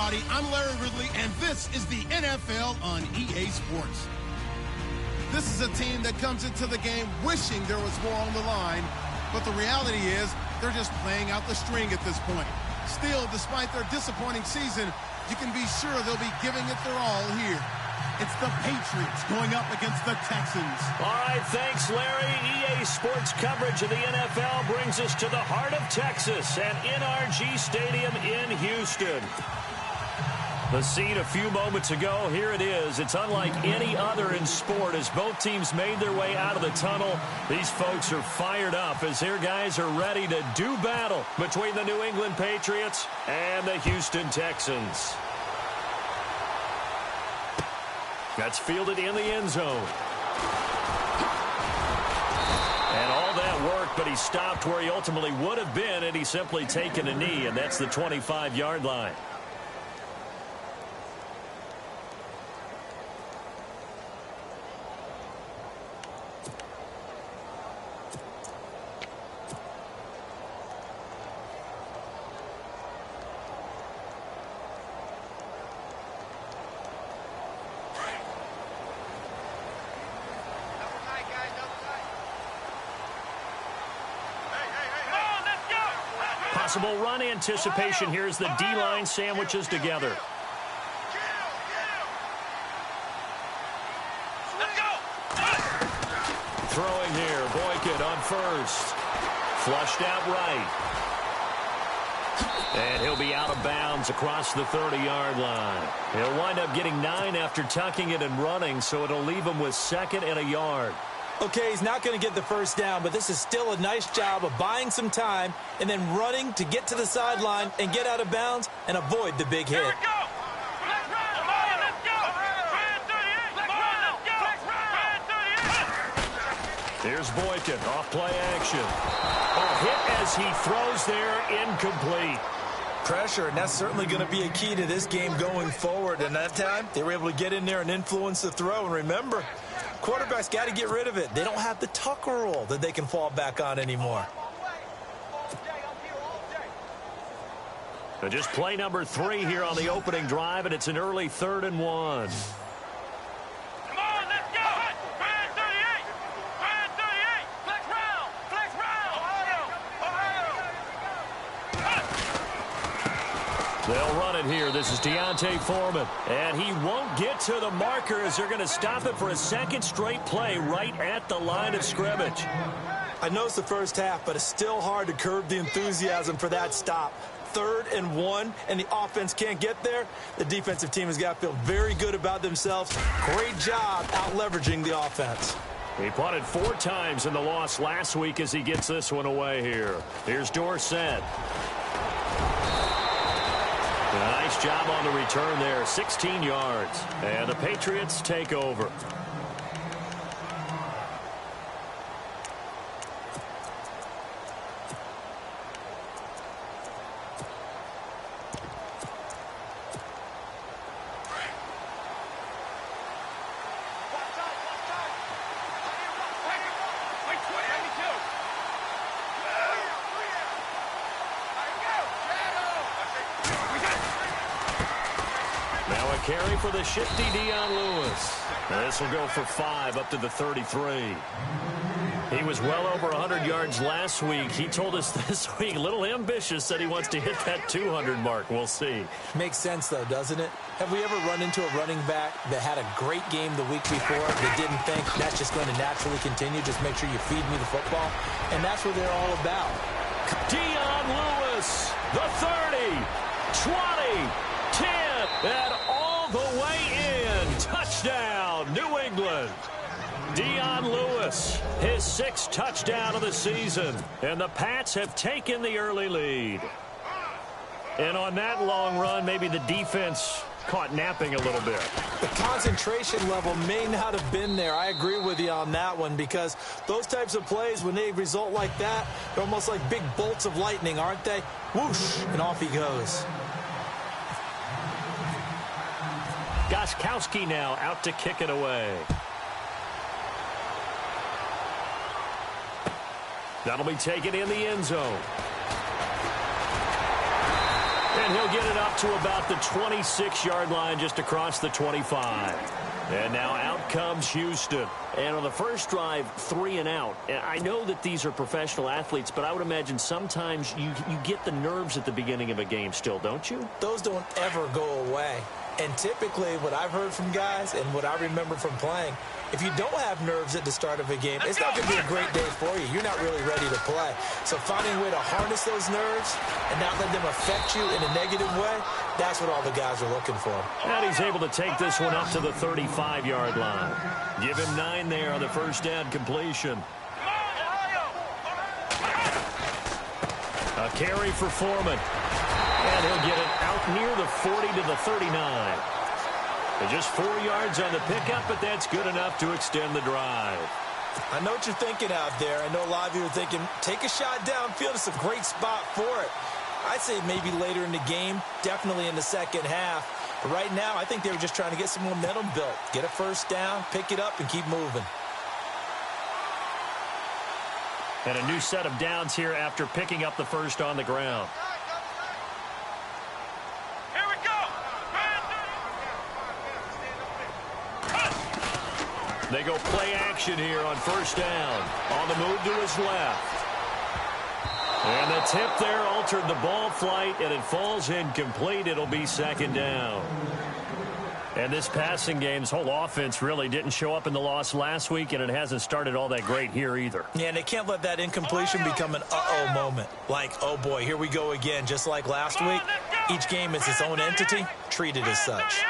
everybody. I'm Larry Ridley, and this is the NFL on EA Sports. This is a team that comes into the game wishing there was more on the line, but the reality is they're just playing out the string at this point. Still, despite their disappointing season, you can be sure they'll be giving it their all here. It's the Patriots going up against the Texans. All right, thanks, Larry. EA Sports coverage of the NFL brings us to the heart of Texas at NRG Stadium in Houston. The scene a few moments ago, here it is. It's unlike any other in sport as both teams made their way out of the tunnel. These folks are fired up as their guys are ready to do battle between the New England Patriots and the Houston Texans. That's fielded in the end zone. And all that work, but he stopped where he ultimately would have been had he simply taken a knee, and that's the 25-yard line. Possible run anticipation here as the D-line sandwiches together. Throwing here, Boykin on first. Flushed out right. And he'll be out of bounds across the 30-yard line. He'll wind up getting 9 after tucking it and running, so it'll leave him with 2nd and a yard. Okay, he's not going to get the first down, but this is still a nice job of buying some time and then running to get to the sideline and get out of bounds and avoid the big hit. Here's Boykin, off play action. A hit as he throws there, incomplete. Pressure, and that's certainly going to be a key to this game going forward. And that time, they were able to get in there and influence the throw. And remember, quarterbacks got to get rid of it. They don't have the tuck rule that they can fall back on anymore. So just play number 3 here on the opening drive, and it's an early 3rd and 1. They'll run it here. This is Deontay Foreman. And he won't get to the marker as they're going to stop it for a second straight play right at the line of scrimmage. I know it's the first half, but it's still hard to curb the enthusiasm for that stop. 3rd and 1, and the offense can't get there. The defensive team has got to feel very good about themselves. Great job out-leveraging the offense. He punted 4 times in the loss last week as he gets this one away here. Here's Dorsett. Nice job on the return there, 16 yards. And the Patriots take over. Carry for the shifty Dion Lewis. This will go for 5 up to the 33. He was well over 100 yards last week. He told us this week, a little ambitious, said he wants to hit that 200 mark. We'll see. Makes sense, though, doesn't it? Have we ever run into a running back that had a great game the week before that didn't think that's just going to naturally continue? Just make sure you feed me the football. And that's what they're all about. Dion Lewis, the 30, 20, 10, and all the way in. Touchdown, New England. Dion Lewis, his 6th touchdown of the season. And the Pats have taken the early lead. And on that long run, maybe the defense caught napping a little bit. The concentration level may not have been there. I agree with you on that one, because those types of plays, when they result like that, they're almost like big bolts of lightning, aren't they? Whoosh, and off he goes. Gostkowski now out to kick it away. That'll be taken in the end zone. And he'll get it up to about the 26-yard line, just across the 25. And now out comes Houston. And on the first drive, 3 and out. And I know that these are professional athletes, but I would imagine sometimes you get the nerves at the beginning of a game still, don't you? Those don't ever go away. And typically what I've heard from guys and what I remember from playing, if you don't have nerves at the start of a game, it's not going to be a great day for you. You're not really ready to play. So finding a way to harness those nerves and not let them affect you in a negative way, that's what all the guys are looking for. And he's able to take this one up to the 35-yard line. Give him 9 there on the first down completion. A carry for Foreman. And he'll get it out near the 40 to the 39. And just 4 yards on the pickup, but that's good enough to extend the drive. I know what you're thinking out there. I know a lot of you are thinking, take a shot downfield. It's a great spot for it. I'd say maybe later in the game, definitely in the second half. But right now, I think they were just trying to get some momentum built. Get a first down, pick it up, and keep moving. And a new set of downs here after picking up the first on the ground. They go play action here on first down. On the move to his left. And the tip there altered the ball flight, and it falls incomplete. It'll be second down. And this passing game's whole offense really didn't show up in the loss last week, and it hasn't started all that great here either. Yeah, and they can't let that incompletion become an uh-oh moment. Like, oh boy, here we go again. Just like last week, each game is its own entity, treated as such.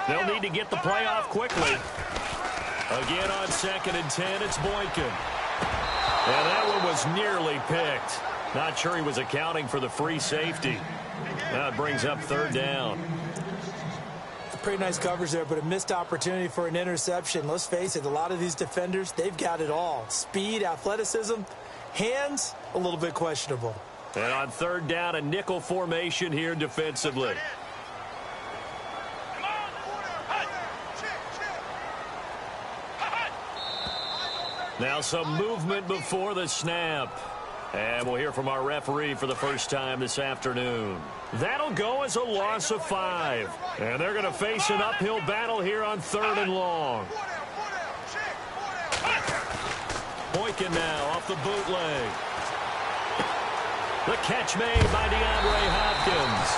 They'll need to get the play off quickly. Again on 2nd and 10, it's Boykin. And that one was nearly picked. Not sure he was accounting for the free safety. Now it brings up 3rd down. Pretty nice coverage there, but a missed opportunity for an interception. Let's face it, a lot of these defenders, they've got it all. Speed, athleticism, hands, a little bit questionable. And on 3rd down, a nickel formation here defensively. Now some movement before the snap. And we'll hear from our referee for the first time this afternoon. That'll go as a loss of 5. And they're going to face an uphill battle here on 3rd and long. Boykin now off the bootleg. The catch made by DeAndre Hopkins.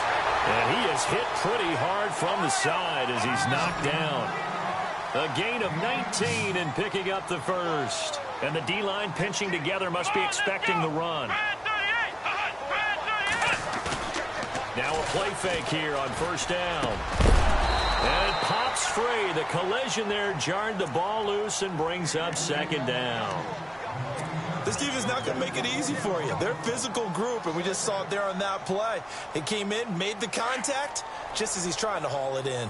And he is hit pretty hard from the side as he's knocked down. A gain of 19 and picking up the first. And the D-line pinching together must be expecting the run. Now a play fake here on first down. And it pops free. The collision there jarred the ball loose and brings up 2nd down. This defense not going to make it easy for you. They're a physical group, and we just saw it there on that play. It came in, made the contact, just as he's trying to haul it in.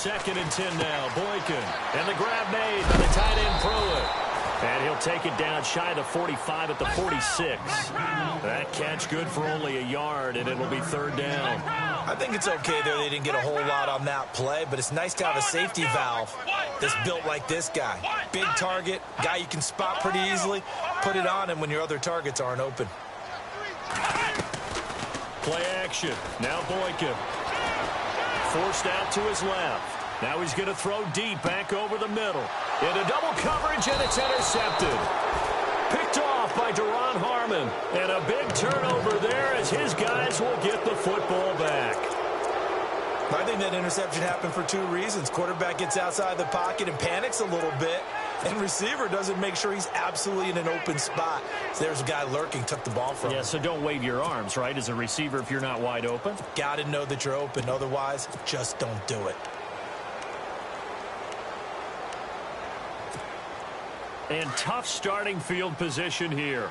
Second and 10 now, Boykin. And the grab made by the tight end Pruitt. And he'll take it down shy of the 45 at the 46. That catch good for only a yard, and it'll be 3rd down. I think it's okay there. They didn't get a whole lot on that play, but it's nice to have a safety valve that's built like this guy. Big target, guy you can spot pretty easily. Put it on him when your other targets aren't open. Play action. Now Boykin. Forced out to his left. Now he's going to throw deep back over the middle. Into double coverage, and it's intercepted. Picked off by Deron Harmon. And a big turnover there as his guys will get the football back. I think that interception happened for 2 reasons. Quarterback gets outside the pocket and panics a little bit. And receiver doesn't make sure he's absolutely in an open spot. So there's a guy lurking, took the ball from him. Yeah, so don't wave your arms, right, as a receiver if you're not wide open. Got to know that you're open. Otherwise, just don't do it. And tough starting field position here.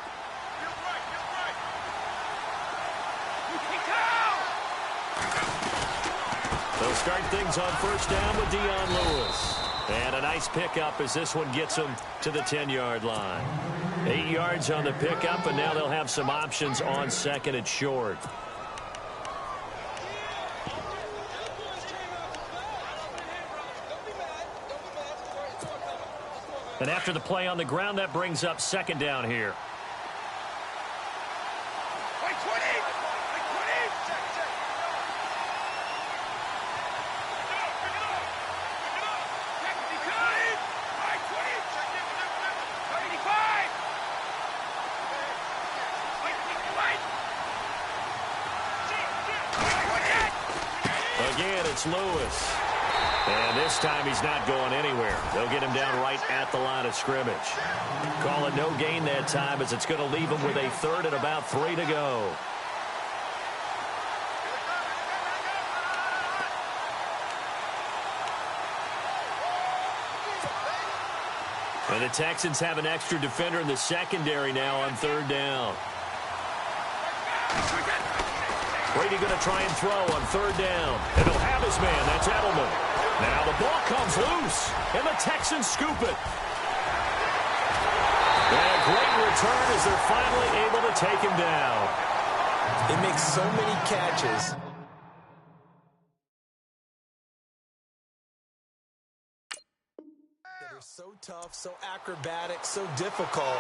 They'll start things on first down with Lewis. And a nice pickup as this one gets them to the 10-yard line. 8 yards on the pickup, and now they'll have some options on second and short. And after the play on the ground, that brings up second down here. Again, it's Lewis. And this time he's not going anywhere. They'll get him down right at the line of scrimmage. Call it no gain that time as it's going to leave him with a third and about 3 to go. And the Texans have an extra defender in the secondary now on third down. Brady going to try and throw on third down. And he'll have his man. That's Edelman. Now the ball comes loose. And the Texans scoop it. And a great return as they're finally able to take him down. It makes so many catches. That are so tough, so acrobatic, so difficult.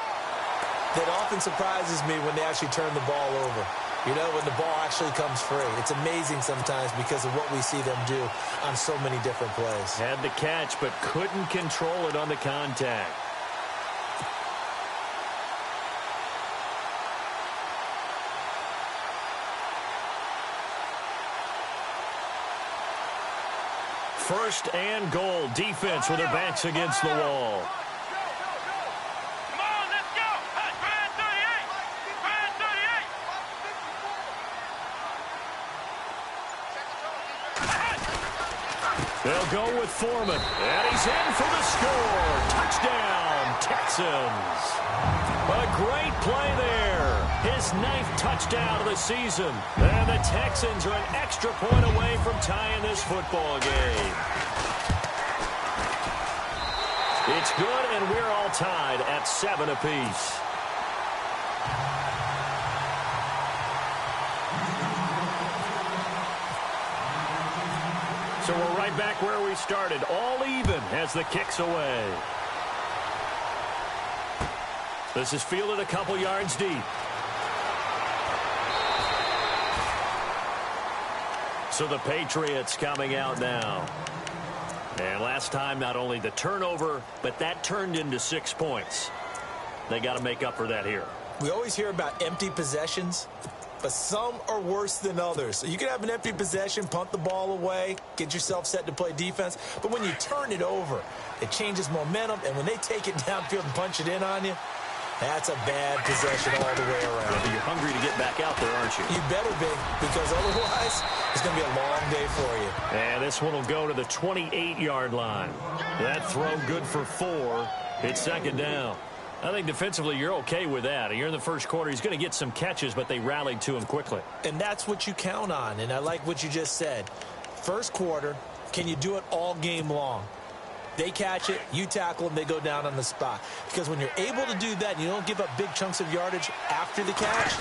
That often surprises me when they actually turn the ball over. You know, when the ball actually comes free. It's amazing sometimes because of what we see them do on so many different plays. Had the catch, but couldn't control it on the contact. First and goal. Defense with their backs against the wall. They'll go with Foreman, and he's in for the score. Touchdown, Texans. A great play there. His 9th touchdown of the season. And the Texans are an extra point away from tying this football game. It's good, and we're all tied at 7 apiece. So we're right back where we started, all even as the kick's away. This is fielded a couple yards deep. So the Patriots coming out now. And last time, not only the turnover, but that turned into 6 points. They got to make up for that here. We always hear about empty possessions, but some are worse than others. So you can have an empty possession, punt the ball away, get yourself set to play defense. But when you turn it over, it changes momentum. And when they take it downfield and punch it in on you, that's a bad possession all the way around. Yeah, but you're hungry to get back out there, aren't you? You better be, because otherwise it's going to be a long day for you. And this one will go to the 28-yard line. That throw good for 4. It's second down. I think defensively you're okay with that. You're in the first quarter. He's going to get some catches, but they rallied to him quickly. And that's what you count on, and I like what you just said. First quarter, can you do it all game long? They catch it, you tackle them, they go down on the spot. Because when you're able to do that and you don't give up big chunks of yardage after the catch,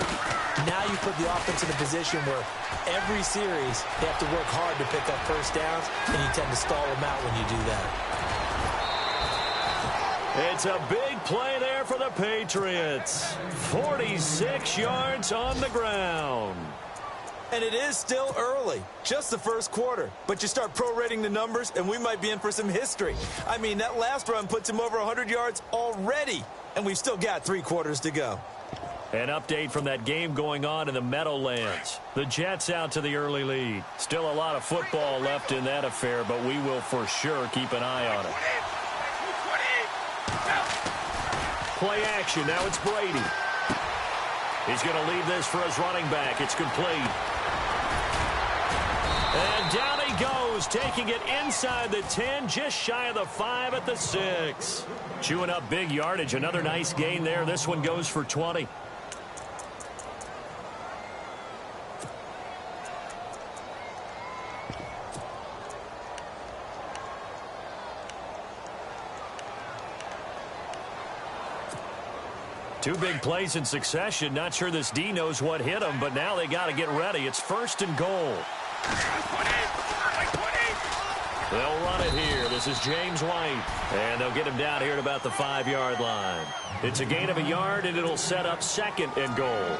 now you put the offense in a position where every series they have to work hard to pick up first downs, and you tend to stall them out when you do that. It's a big play there for the Patriots. 46 yards on the ground. And it is still early, just the first quarter. But you start prorating the numbers, and we might be in for some history. I mean, that last run puts him over 100 yards already, and we've still got 3 quarters to go. An update from that game going on in the Meadowlands. The Jets out to the early lead. Still a lot of football left in that affair, but we will for sure keep an eye on it. play action. Now it's Brady. He's going to leave this for his running back. It's complete. And down he goes, taking it inside the 10, just shy of the 5 at the 6. Chewing up big yardage. Another nice gain there. This one goes for 20. Two big plays in succession. Not sure this D knows what hit him, but now they got to get ready. It's 1st and goal. They'll run it here. This is James White. And they'll get him down here at about the 5-yard line. It's a gain of a yard, and it'll set up 2nd and goal.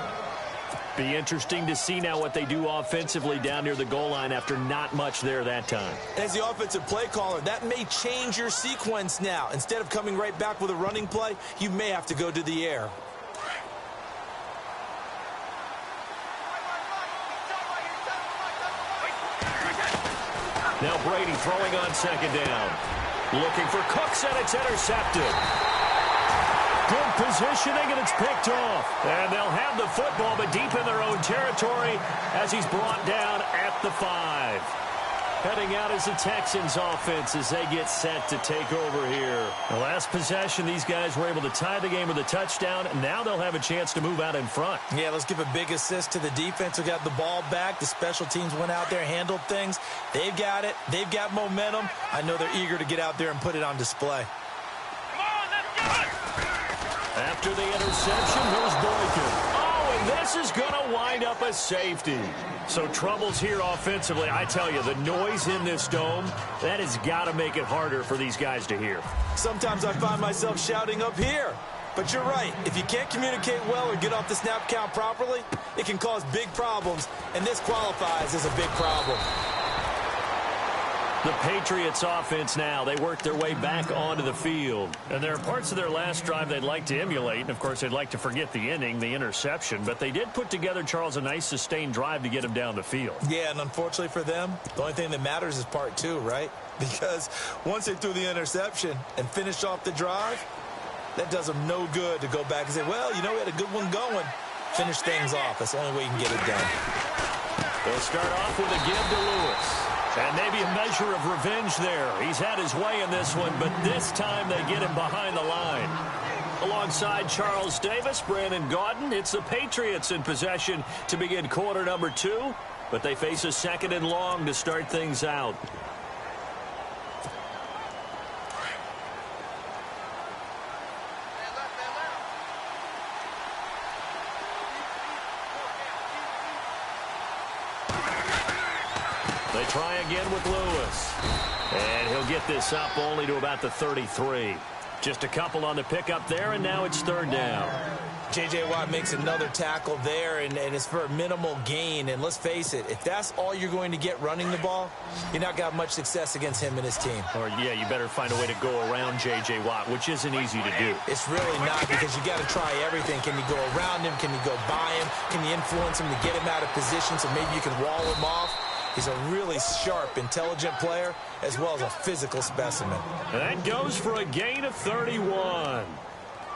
Be interesting to see now what they do offensively down near the goal line after not much there that time. As the offensive play caller, that may change your sequence now. Instead of coming right back with a running play, you may have to go to the air. Now Brady throwing on 2nd down. Looking for Cooks, and it's intercepted. Good positioning, and it's picked off. And they'll have the football, but deep in their own territory as he's brought down at the 5. Heading out is the Texans offense as they get set to take over here. The last possession, these guys were able to tie the game with a touchdown, and now they'll have a chance to move out in front. Yeah, let's give a big assist to the defense who got the ball back. The special teams went out there, handled things. They've got it. They've got momentum. I know they're eager to get out there and put it on display. After the interception, here's Boykin. Oh, and this is going to wind up a safety. So troubles here offensively. I tell you, the noise in this dome, that has got to make it harder for these guys to hear. Sometimes I find myself shouting up here. But you're right. If you can't communicate well or get off the snap count properly, it can cause big problems. And this qualifies as a big problem. The Patriots offense now, they work their way back onto the field. And there are parts of their last drive they'd like to emulate. And, of course, they'd like to forget the inning, the interception. But they did put together, Charles, a nice sustained drive to get him down the field. Yeah, and unfortunately for them, the only thing that matters is part 2, right? Because once they threw the interception and finished off the drive, that does them no good to go back and say, well, you know, we had a good one going. Finish things off. That's the only way you can get it done. They'll start off with a give to Lewis. And maybe a measure of revenge there. He's had his way in this one, but this time they get him behind the line. Alongside Charles Davis, Brandon Gaudin, it's the Patriots in possession to begin quarter number 2, but they face a 2nd and long to start things out. They try again with Lewis. And he'll get this up only to about the 33. Just a couple on the pickup there, and now it's 3rd down. J.J. Watt makes another tackle there, and it's for a minimal gain. And let's face it, if that's all you're going to get running the ball, you're not got much success against him and his team. Or, yeah, you better find a way to go around J.J. Watt, which isn't easy to do. It's really not, because you got to try everything. Can you go around him? Can you go by him? Can you influence him to get him out of position so maybe you can wall him off? He's a really sharp, intelligent player, as well as a physical specimen. And that goes for a gain of 31.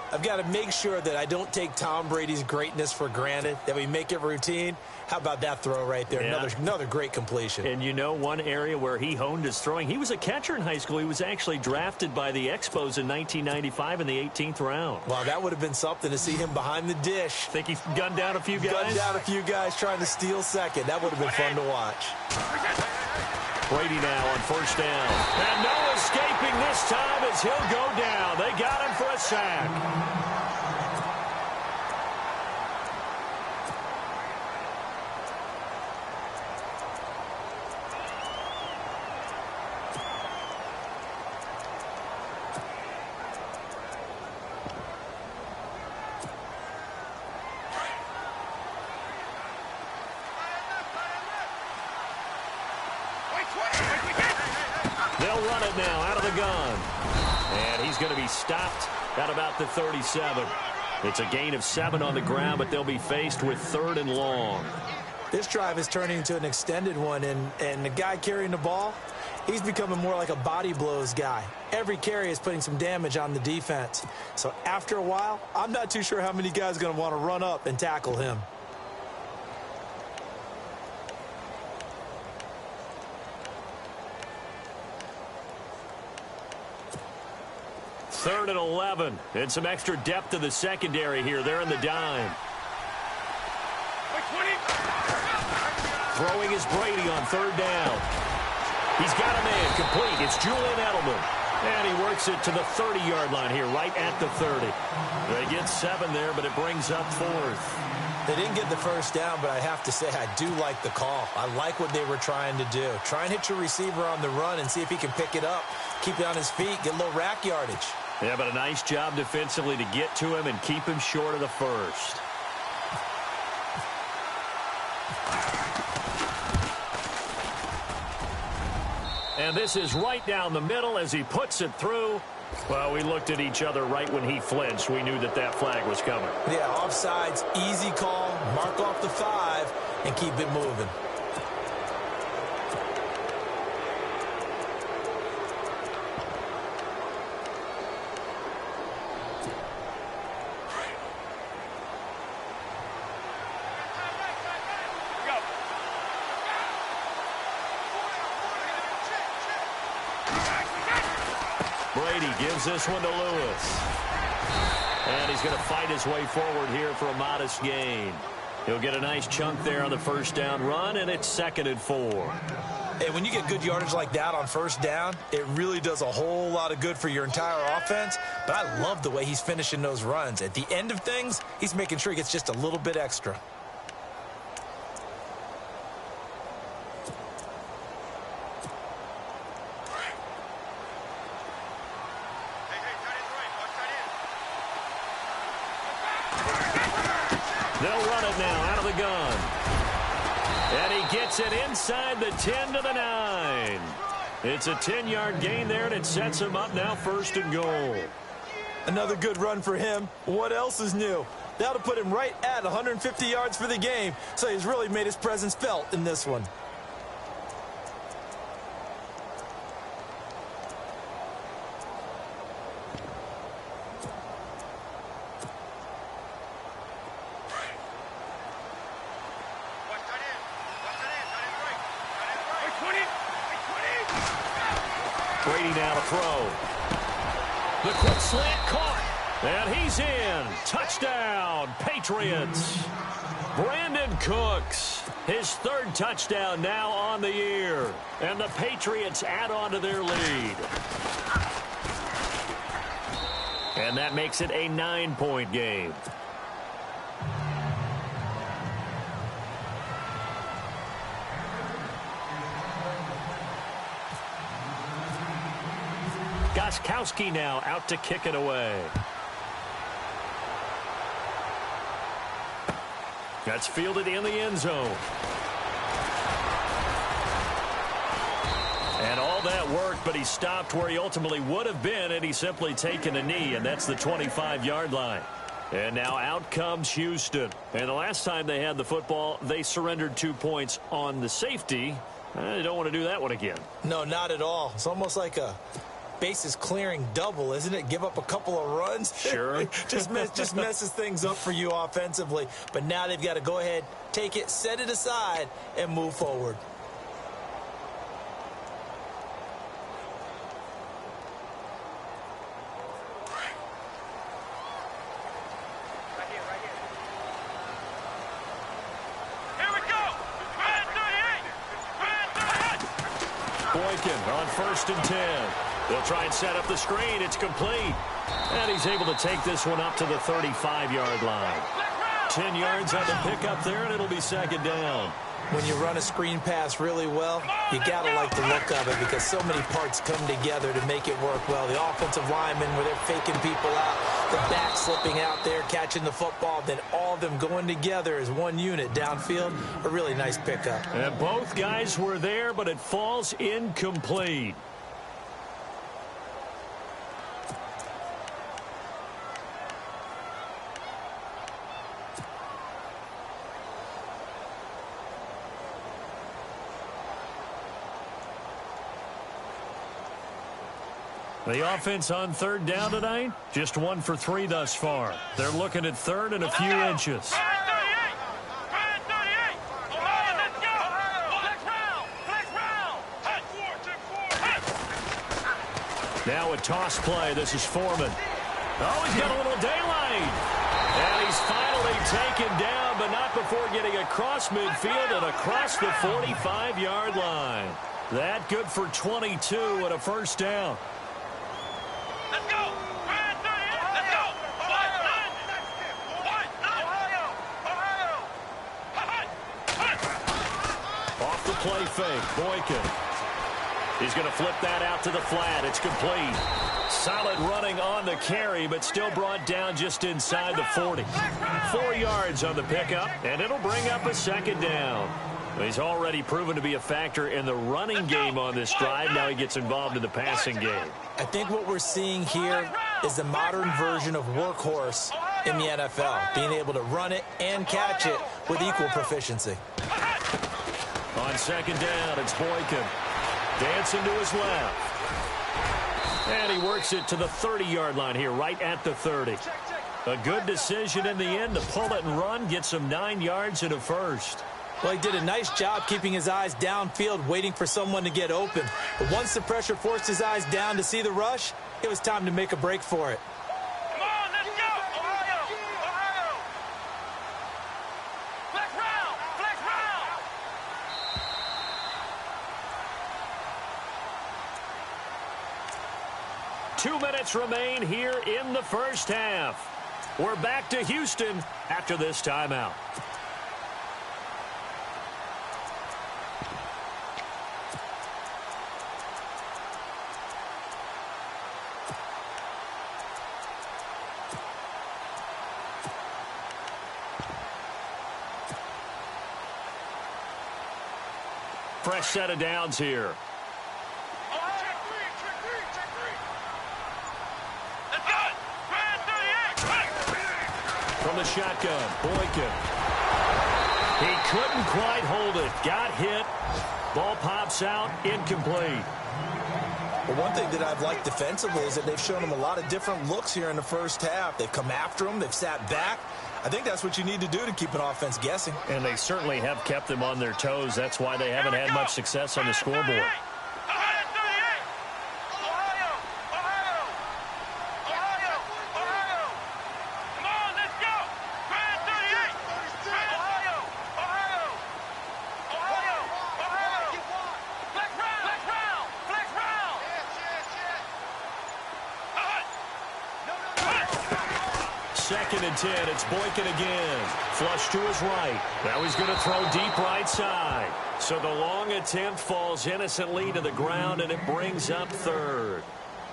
I've got to make sure that I don't take Tom Brady's greatness for granted, that we make it routine. How about that throw right there? Yeah. Another great completion. And you know, one area where he honed his throwing, he was a catcher in high school. He was actually drafted by the Expos in 1995 in the 18th round. Wow, that would have been something to see him behind the dish. Think he gunned down a few guys? Gunned down a few guys trying to steal second. That would have been fun to watch. Brady now on 1st down. And no escaping this time as he'll go down. They got him for a sack. They'll run it now out of the gun. And he's going to be stopped at about the 37. It's a gain of 7 on the ground, but they'll be faced with 3rd and long. This drive is turning into an extended one, and the guy carrying the ball, He's becoming more like a body blows guy. Every carry is putting some damage on the defense. So after a while, I'm not too sure how many guys are going to want to run up and tackle him. Third and 11. And some extra depth to the secondary here. They're in the dime. Throwing is Brady on third down. He's got a man complete. It's Julian Edelman. And he works it to the 30-yard line here, right at the 30. They get 7 there, but it brings up fourth. They didn't get the first down, but I have to say I do like the call. I like what they were trying to do. Try and hit your receiver on the run and see if he can pick it up. Keep it on his feet, get a little rack yardage. Yeah, but a nice job defensively to get to him and keep him short of the first. And this is right down the middle as he puts it through. Well, we looked at each other right when he flinched. We knew that that flag was coming. Yeah, offsides, easy call, mark off the 5, and keep it moving. Brady gives this one to Lewis. And he's going to fight his way forward here for a modest gain. He'll get a nice chunk there on the first down run, and it's 2nd and 4. Hey, when you get good yardage like that on first down, it really does a whole lot of good for your entire offense. But I love the way he's finishing those runs. At the end of things, he's making sure he gets just a little bit extra. They'll run it now out of the gun. And he gets it inside the 10 to the 9. It's a 10-yard gain there, and it sets him up now 1st and goal. Another good run for him. What else is new? That'll put him right at 150 yards for the game, so he's really made his presence felt in this one. Brady now to throw. The quick slant caught. And he's in. Touchdown, Patriots. Brandon Cooks, his 3rd touchdown now on the year. And the Patriots add on to their lead. And that makes it a 9-point game. Gostkowski now out to kick it away. That's fielded in the end zone. And all that worked, but he stopped where he ultimately would have been, and he's simply taken a knee, and that's the 25-yard line. And now out comes Houston. And the last time they had the football, they surrendered 2 points on the safety. They don't want to do that one again. No, not at all. It's almost like a bases clearing double, isn't it? Give up a couple of runs. Sure. just messes things up for you offensively. But now they've got to go ahead, take it, set it aside, and move forward. Boykin on 1st and 10. They'll try and set up the screen. It's complete. And he's able to take this one up to the 35-yard line. 10 yards on the pickup there, and it'll be 2nd down. When you run a screen pass really well, you got to like the look of it because so many parts come together to make it work well. The offensive linemen, where they're faking people out, the back slipping out there, catching the football, then all of them going together as one unit downfield. A really nice pickup. And both guys were there, but it falls incomplete. The offense on third down tonight, just 1 for 3 thus far. They're looking at third and a few inches. Now a toss play. This is Foreman. Oh, he's got a little daylight. And he's finally taken down, but not before getting across midfield and across the 45-yard line. That good for 22 and a first down. Let's go. Let's go. Off the play fake, Boykin. He's going to flip that out to the flat. It's complete. Solid running on the carry, but still brought down just inside the 40. 4 yards on the pickup, and it'll bring up a second down. He's already proven to be a factor in the running game on this drive. Now he gets involved in the passing game. I think what we're seeing here is the modern version of workhorse in the NFL, being able to run it and catch it with equal proficiency. On second down, it's Boykin. Dancing to his left. And he works it to the 30-yard line here, right at the 30. A good decision in the end to pull it and run, get some 9 yards and a first. Well, he did a nice job keeping his eyes downfield, waiting for someone to get open. But once the pressure forced his eyes down to see the rush, it was time to make a break for it. Come on, let's go. Ohio. Flex round. 2 minutes remain here in the first half. We're back to Houston after this timeout. Fresh set of downs here. From the shotgun, Boykin. He couldn't quite hold it. Got hit. Ball pops out. Incomplete. Well, one thing that I've liked defensively is that they've shown him a lot of different looks here in the first half. They've come after him. They've sat back. I think that's what you need to do to keep an offense guessing. And they certainly have kept them on their toes. That's why they haven't had much success on the scoreboard. Second and 10, it's Boykin again. Flush to his right. Now he's going to throw deep right side. So the long attempt falls innocently to the ground, and it brings up third.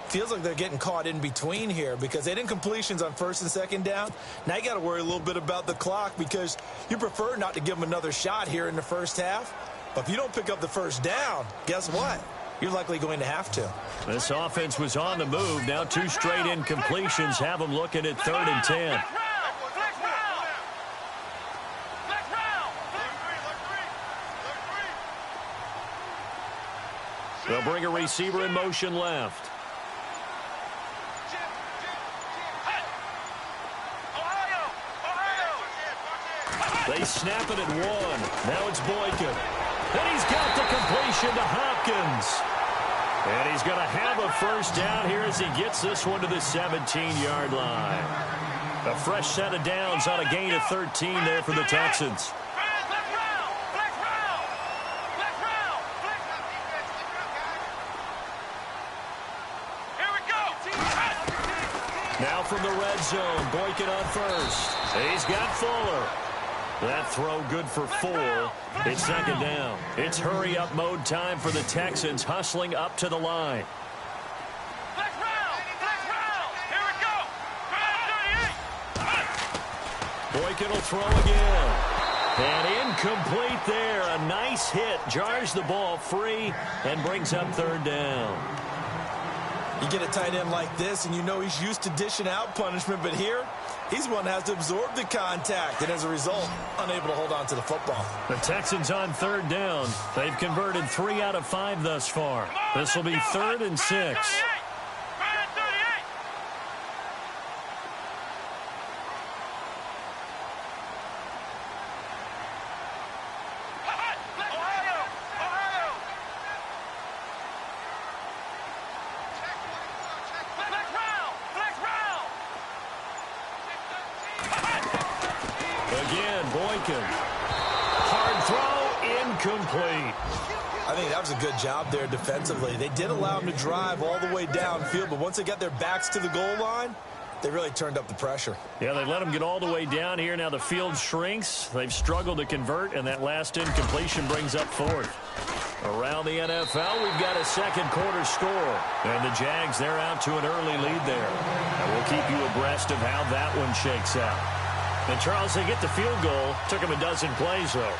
Feels like they're getting caught in between here because they didn't completions on first and second down. Now you got to worry a little bit about the clock because you prefer not to give them another shot here in the first half. But if you don't pick up the first down, guess what? You're likely going to have to. This offense was on the move. Now 2 straight incompletions have them looking at 3rd and 10. They'll bring a receiver in motion left. They snap it at 1. Now it's Boykin. And he's got the completion to Hopkins. And he's going to have a first down here as he gets this one to the 17-yard line. A fresh set of downs on a gain of 13 there for the Texans. Now from the red zone, Boykin on first. He's got Fuller. That throw good for 4. It's second down. It's hurry-up mode time for the Texans, hustling up to the line. Boykin will throw again. And incomplete there. A nice hit. Jars the ball free and brings up 3rd down. You get a tight end like this, and you know he's used to dishing out punishment, but here, he's one that has to absorb the contact, and as a result, unable to hold on to the football. The Texans on 3rd down. They've converted 3 out of 5 thus far. This will be 3rd and 6. Boykin. Hard throw, incomplete. I think that was a good job there defensively. They did allow him to drive all the way downfield, but once they got their backs to the goal line, they really turned up the pressure. Yeah, they let them get all the way down here. Now the field shrinks. They've struggled to convert, and that last incompletion brings up fourth. Around the NFL, we've got a second quarter score. And the Jags, they're out to an early lead there. And we'll keep you abreast of how that one shakes out. And Charles, they get the field goal. Took them a dozen plays, though.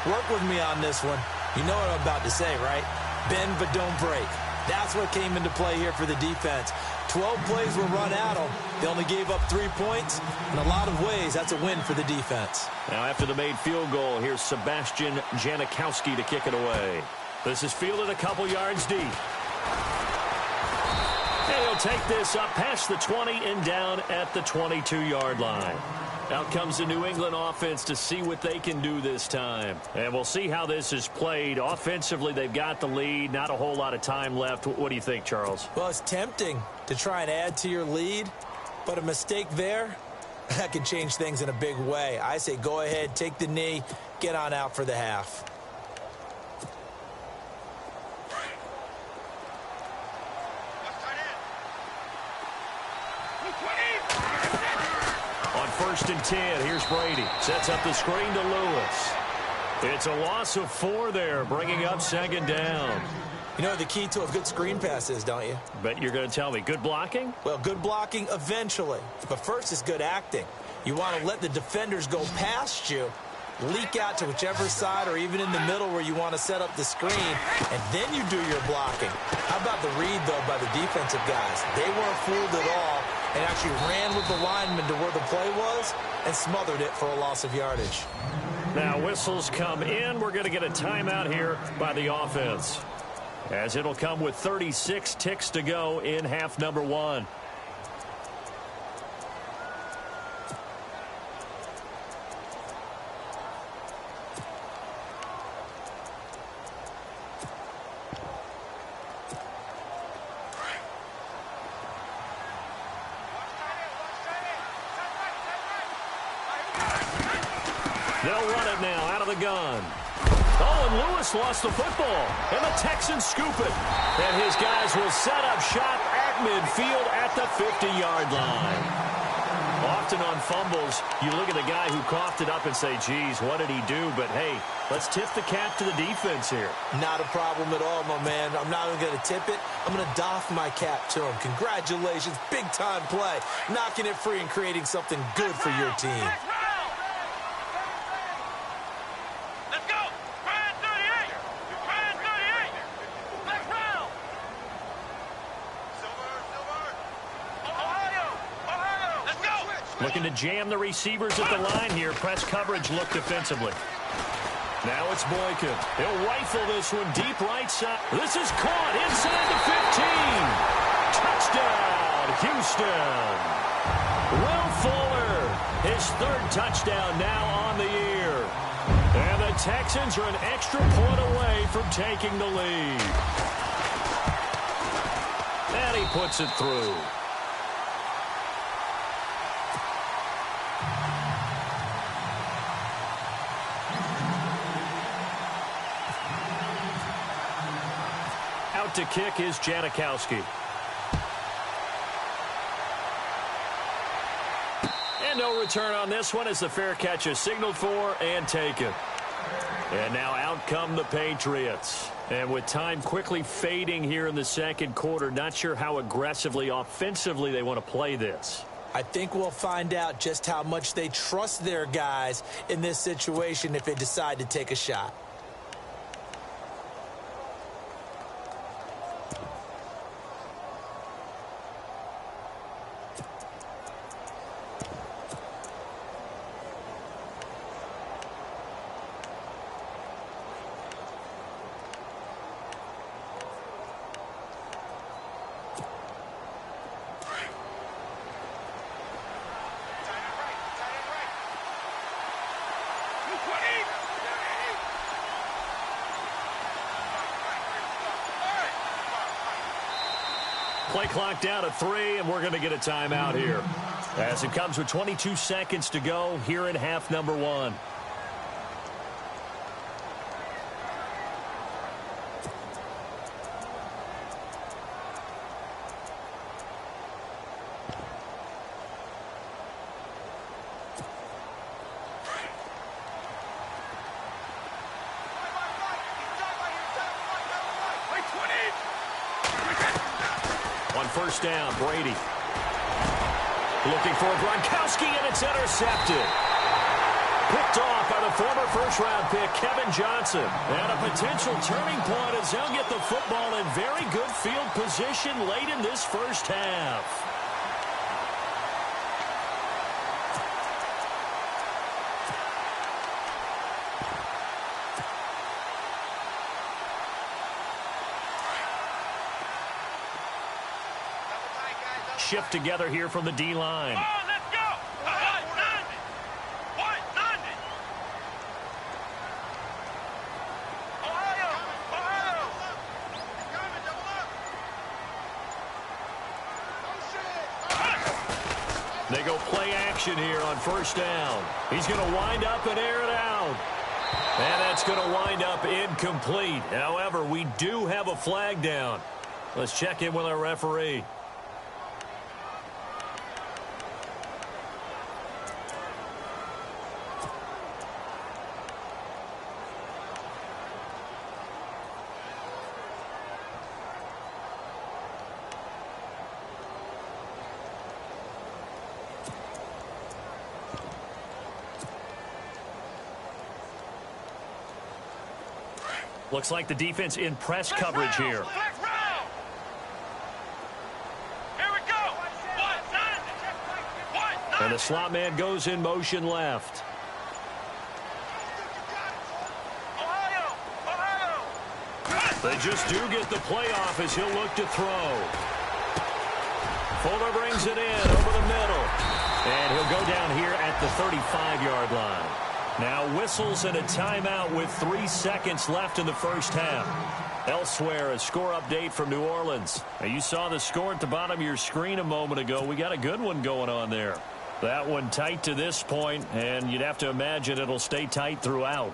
Work with me on this one. You know what I'm about to say, right? Bend but don't break. That's what came into play here for the defense. 12 plays were run at them. They only gave up 3 points. In a lot of ways, that's a win for the defense. Now after the made field goal, here's Sebastian Janikowski to kick it away. This is fielded a couple yards deep. And he'll take this up past the 20 and down at the 22-yard line. Out comes the New England offense to see what they can do this time. And we'll see how this is played. Offensively, they've got the lead. Not a whole lot of time left. What do you think, Charles? Well, it's tempting to try and add to your lead, but a mistake there, that can change things in a big way. I say go ahead, take the knee, get on out for the half. On 1st and 10, here's Brady. Sets up the screen to Lewis. It's a loss of 4 there, bringing up 2nd down. You know what the key to a good screen pass is, don't you? Bet you're going to tell me. Good blocking? Well, good blocking eventually. But first is good acting. You want to let the defenders go past you, leak out to whichever side or even in the middle where you want to set up the screen, and then you do your blocking. How about the read, though, by the defensive guys? They weren't fooled at all and actually ran with the lineman to where the play was and smothered it for a loss of yardage. Now whistles come in. We're going to get a timeout here by the offense, as it'll come with 36 ticks to go in half number 1. They'll run it now out of the gun. Oh, and Lewis lost the football. And the Texans scoop it. And his guys will set up shop at midfield at the 50-yard line. Often on fumbles, you look at the guy who coughed it up and say, geez, what did he do? But, hey, let's tip the cap to the defense here. Not a problem at all, my man. I'm not even going to tip it. I'm going to doff my cap to him. Congratulations. Big-time play. Knocking it free and creating something good for your team. Looking to jam the receivers at the line here. Press coverage look defensively. Now it's Boykin. He'll rifle this one deep right side. This is caught inside the 15. Touchdown, Houston. Will Fuller, his 3rd touchdown now on the year. And the Texans are an extra point away from taking the lead. And he puts it through. To kick is Janikowski. And no return on this one as the fair catch is signaled for and taken. And now out come the Patriots. And with time quickly fading here in the second quarter, not sure how aggressively, offensively they want to play this. I think we'll find out just how much they trust their guys in this situation if they decide to take a shot. Play clock down to 3, and we're going to get a timeout here, as it comes with 22 seconds to go here in half number 1. first down. Brady looking for Gronkowski, and it's intercepted. Picked off by the former first-round pick, Kevin Johnson. And a potential turning point as they'll get the football in very good field position late in this first half. Shift together here from the D-line. Oh, let's go. White 90. Ohio. They go play action here on first down. He's going to wind up and air it out. And that's going to wind up incomplete. However, we do have a flag down. Let's check in with our referee. Looks like the defense in press coverage here. Here we go. White 90. And the slot man goes in motion left. Ohio. They just do get the playoff as he'll look to throw. Fuller brings it in over the middle. And he'll go down here at the 35-yard line. Now whistles and a timeout with 3 seconds left in the first half. Elsewhere, a score update from New Orleans. Now, you saw the score at the bottom of your screen a moment ago. We got a good one going on there. That one tight to this point, and you'd have to imagine it'll stay tight throughout.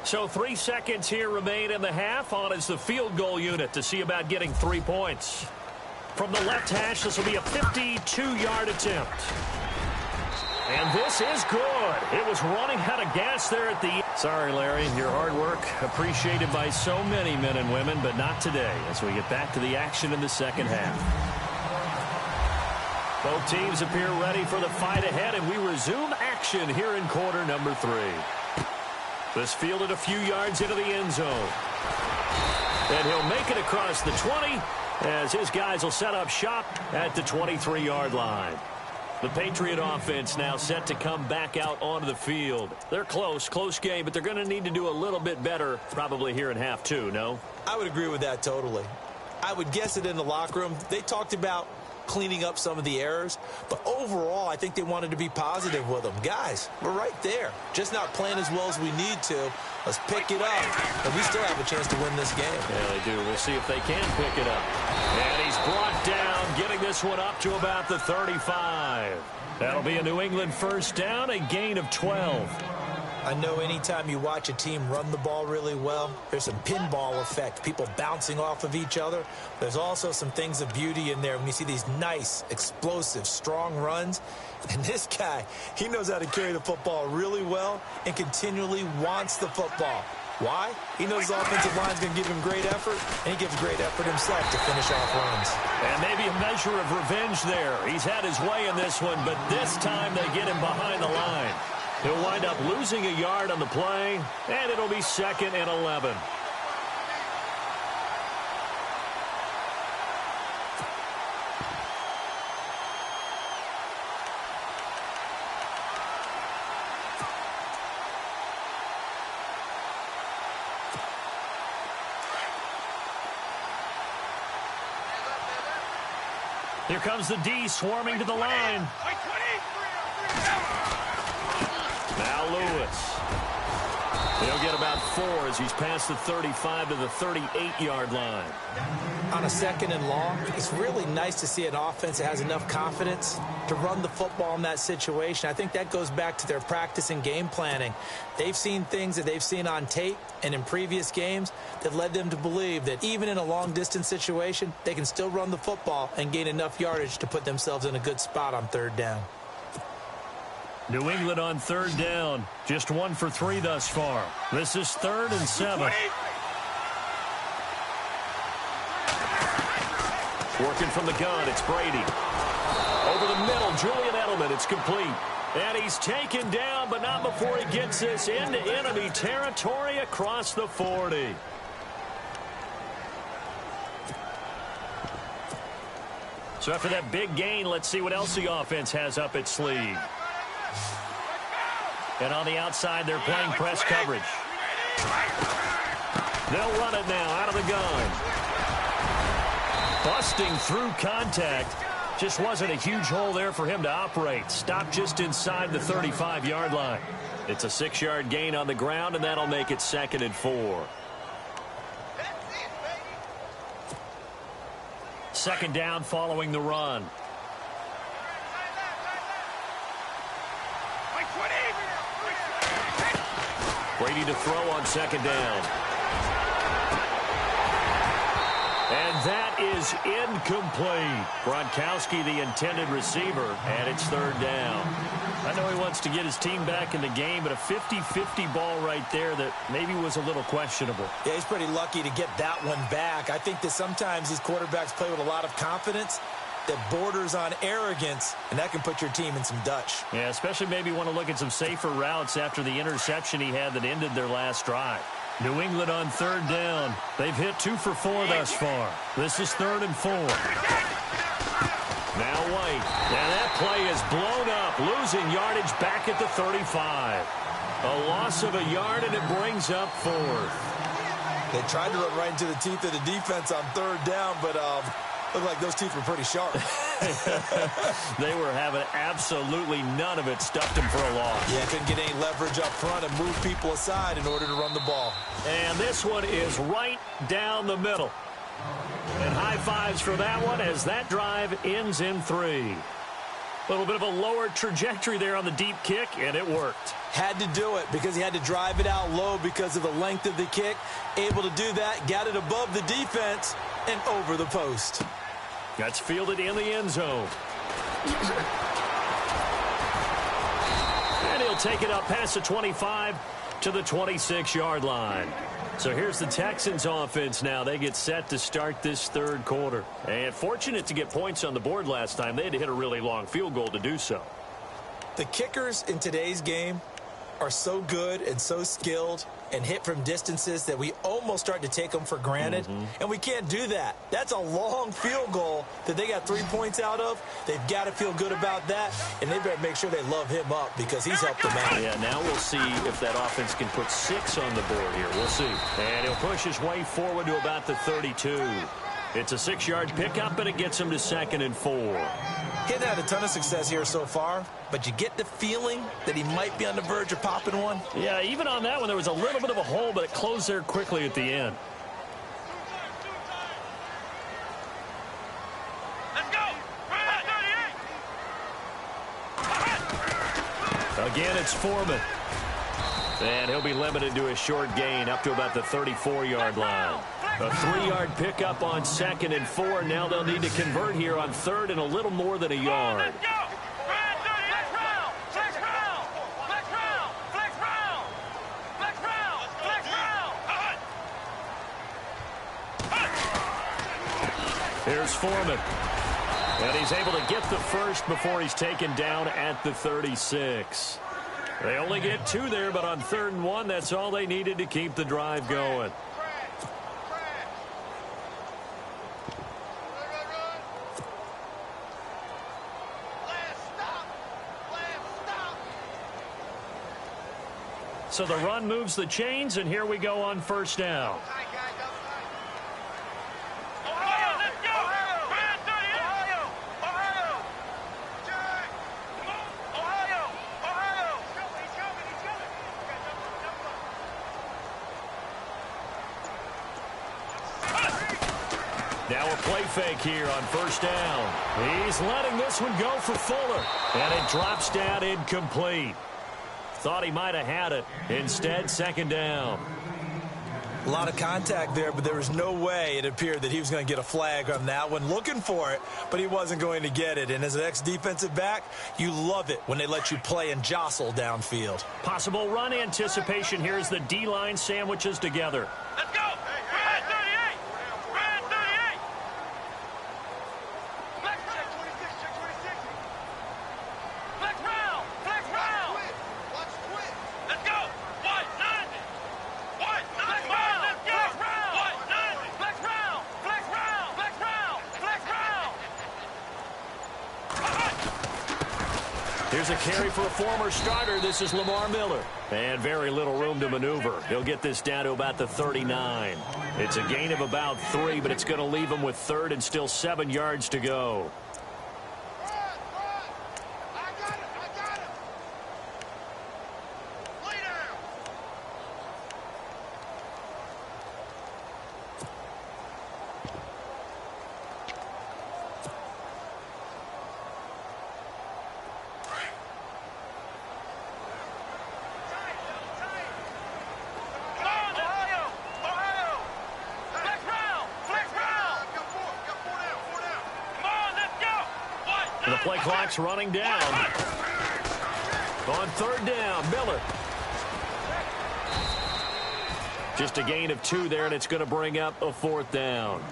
So 3 seconds here remain in the half. On is the field goal unit to see about getting 3 points. From the left hash, this will be a 52-yard attempt. And this is good. It was running out of gas there at the... Sorry, Larry, your hard work appreciated by so many men and women, but not today as we get back to the action in the second half. Both teams appear ready for the fight ahead, and we resume action here in quarter number 3. This fielded a few yards into the end zone. And he'll make it across the 20 as his guys will set up shop at the 23-yard line. The Patriot offense now set to come back out onto the field. They're close game, but they're going to need to do a little bit better probably here in half 2, no? I would agree with that totally. I would guess it in the locker room. They talked about cleaning up some of the errors, but overall I think they wanted to be positive with them. Guys, we're right there, just not playing as well as we need to. Let's pick it up, and we still have a chance to win this game. Yeah, they do. We'll see if they can pick it up. And he's brought down, getting this one up to about the 35. That'll be a New England first down, a gain of 12. I know anytime you watch a team run the ball really well, there's some pinball effect, people bouncing off of each other. There's also some things of beauty in there when you see these nice, explosive, strong runs. And this guy, he knows how to carry the football really well and continually wants the football. Why? He knows the offensive line's going to give him great effort, and he gives great effort himself to finish off runs. And maybe a measure of revenge there. He's had his way in this one, but this time they get him behind the line. He'll wind up losing a yard on the play, and it'll be 2nd and 11. Here comes the D swarming to the line. Now Lewis. He'll get about 4 as he's past the 35 to the 38-yard line. On a 2nd and long, it's really nice to see an offense that has enough confidence to run the football in that situation. I think that goes back to their practice and game planning. They've seen things that they've seen on tape and in previous games that led them to believe that even in a long-distance situation, they can still run the football and gain enough yardage to put themselves in a good spot on 3rd down. New England on third down. Just 1 for 3 thus far. This is 3rd and 7. Working from the gun, it's Brady. Over the middle, Julian Edelman, it's complete. And he's taken down, but not before he gets this into enemy territory across the 40. So after that big gain, let's see what else the offense has up its sleeve. And on the outside, they're playing press coverage. They'll run it now out of the gun. Busting through contact. Just wasn't a huge hole there for him to operate. Stopped just inside the 35-yard line. It's a 6-yard gain on the ground, and that'll make it 2nd and 4. 2nd down following the run. Brady to throw on 2nd down. And that is incomplete. Gronkowski, the intended receiver, and it's 3rd down. I know he wants to get his team back in the game, but a 50-50 ball right there that maybe was a little questionable. Yeah, he's pretty lucky to get that one back. I think that sometimes these quarterbacks play with a lot of confidence that borders on arrogance, and that can put your team in some Dutch. Yeah, especially maybe want to look at some safer routes after the interception he had that ended their last drive. New England on 3rd down. They've hit 2 for 4 thus far. This is 3rd and 4. Now White. And that play is blown up, losing yardage back at the 35. A loss of a yard, and it brings up 4th. They tried to run right into the teeth of the defense on 3rd down, but looked like those teeth were pretty sharp. They were having absolutely none of it. Stuffed him for a loss. Yeah, couldn't get any leverage up front and move people aside in order to run the ball. And this one is right down the middle. And high fives for that one as that drive ends in 3. A little bit of a lower trajectory there on the deep kick, and it worked. Had to do it because he had to drive it out low because of the length of the kick. Able to do that, got it above the defense and over the post. That's fielded in the end zone. And he'll take it up past the 25 to the 26-yard line. So here's the Texans offense now. They get set to start this 3rd quarter. And fortunate to get points on the board last time. They had to hit a really long field goal to do so. The kickers in today's game are so good and so skilled and hit from distances that we almost start to take them for granted. And we can't do that. That's a long field goal that they got 3 points out of. They've got to feel good about that, and they better make sure they love him up because he's helped them out. Yeah, now we'll see if that offense can put 6 on the board here. We'll see. And he'll push his way forward to about the 32. It's a 6-yard pickup, and it gets him to 2nd and 4. He hasn't had a ton of success here so far, but you get the feeling that he might be on the verge of popping one. Yeah, even on that one, there was a little bit of a hole, but it closed there quickly at the end. Let's go. Again, it's Foreman. And he'll be limited to a short gain up to about the 34-yard line. A 3-yard pickup on 2nd and 4. Now they'll need to convert here on 3rd and a little more than a yard. Here's Foreman. And he's able to get the first before he's taken down at the 36. They only get 2 there, but on 3rd and 1, that's all they needed to keep the drive going. So the run moves the chains, and here we go on 1st down. Now a play fake here on 1st down. He's letting this one go for Fuller, and it drops down incomplete. Thought he might have had it. Instead, 2nd down. A lot of contact there, but there was no way it appeared that he was going to get a flag on that one. Looking for it, but he wasn't going to get it. And as an ex-defensive back, you love it when they let you play and jostle downfield. Possible run anticipation here as the D-line sandwiches together. Let's go. Red 38. Red 38. Flex check 26. Check 26. Flex round. Flex round. Watch quit. Let's go. What? 90. What? Flex round. Let's go. Flex round. What? 90. Flex round. Flex round. Flex round. Flex round. Here's a carry for a former starter. This is Lamar Miller. And very little room to maneuver. He'll get this down to about the 39. It's a gain of about 3, but it's going to leave him with 3rd and still 7 yards to go. The play clock's running down. On 3rd down, Miller. Just a gain of 2 there, and it's going to bring up a 4th down.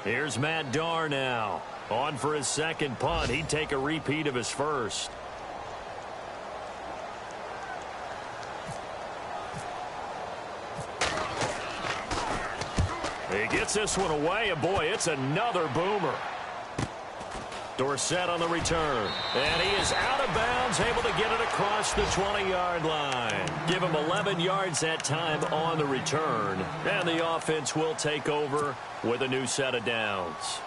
Here's Matt Darr now. On for his 2nd punt. He'd take a repeat of his 1st. He gets this one away, and boy, it's another boomer. Dorsett on the return. And he is out of bounds, able to get it across the 20-yard line. Give him 11 yards that time on the return. And the offense will take over with a new set of downs.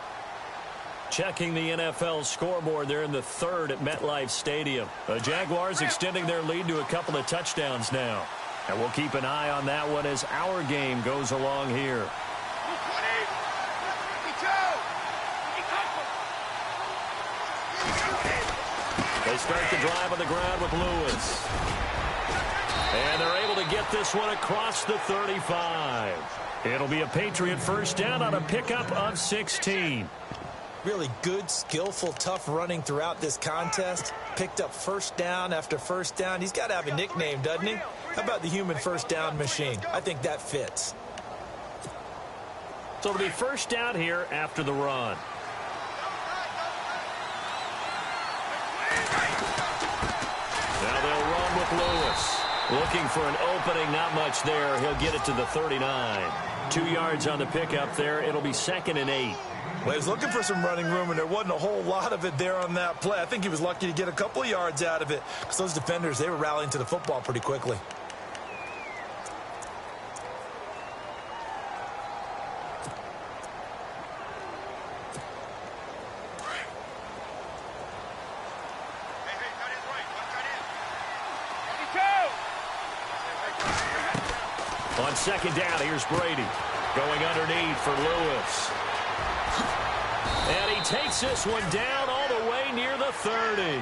Checking the NFL scoreboard, they're in the 3rd at MetLife Stadium. The Jaguars extending their lead to a couple of touchdowns now. And we'll keep an eye on that one as our game goes along here. They start the drive on the ground with Lewis. And they're able to get this one across the 35. It'll be a Patriot 1st down on a pickup of 16. Really good, skillful, tough running throughout this contest. Picked up 1st down after 1st down. He's got to have a nickname, doesn't he? How about the human 1st down machine? I think that fits. So it'll be 1st down here after the run. Now they'll run with Lewis. Looking for an opening, not much there. He'll get it to the 39. 2 yards on the pickup there. It'll be 2nd and 8. Well, he was looking for some running room, and there wasn't a whole lot of it there on that play. I think he was lucky to get a couple of yards out of it because those defenders, they were rallying to the football pretty quickly. On 2nd down, here's Brady. Going underneath for Lewis. And he takes this one down all the way near the 30.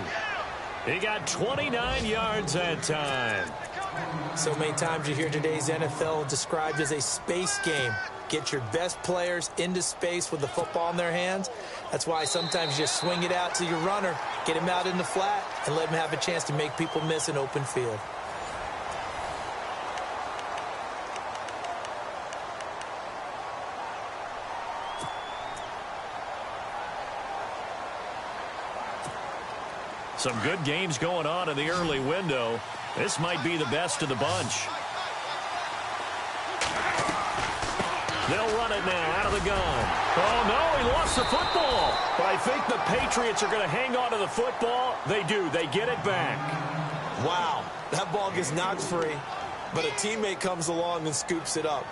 He got 29 yards that time. So many times you hear today's NFL described as a space game. Get your best players into space with the football in their hands. That's why sometimes you just swing it out to your runner, get him out in the flat, and let him have a chance to make people miss an open field. Some good games going on in the early window. This might be the best of the bunch. They'll run it now out of the gun. Oh, no, he lost the football. But I think the Patriots are going to hang on to the football. They do. They get it back. Wow, that ball gets knocked free, but a teammate comes along and scoops it up.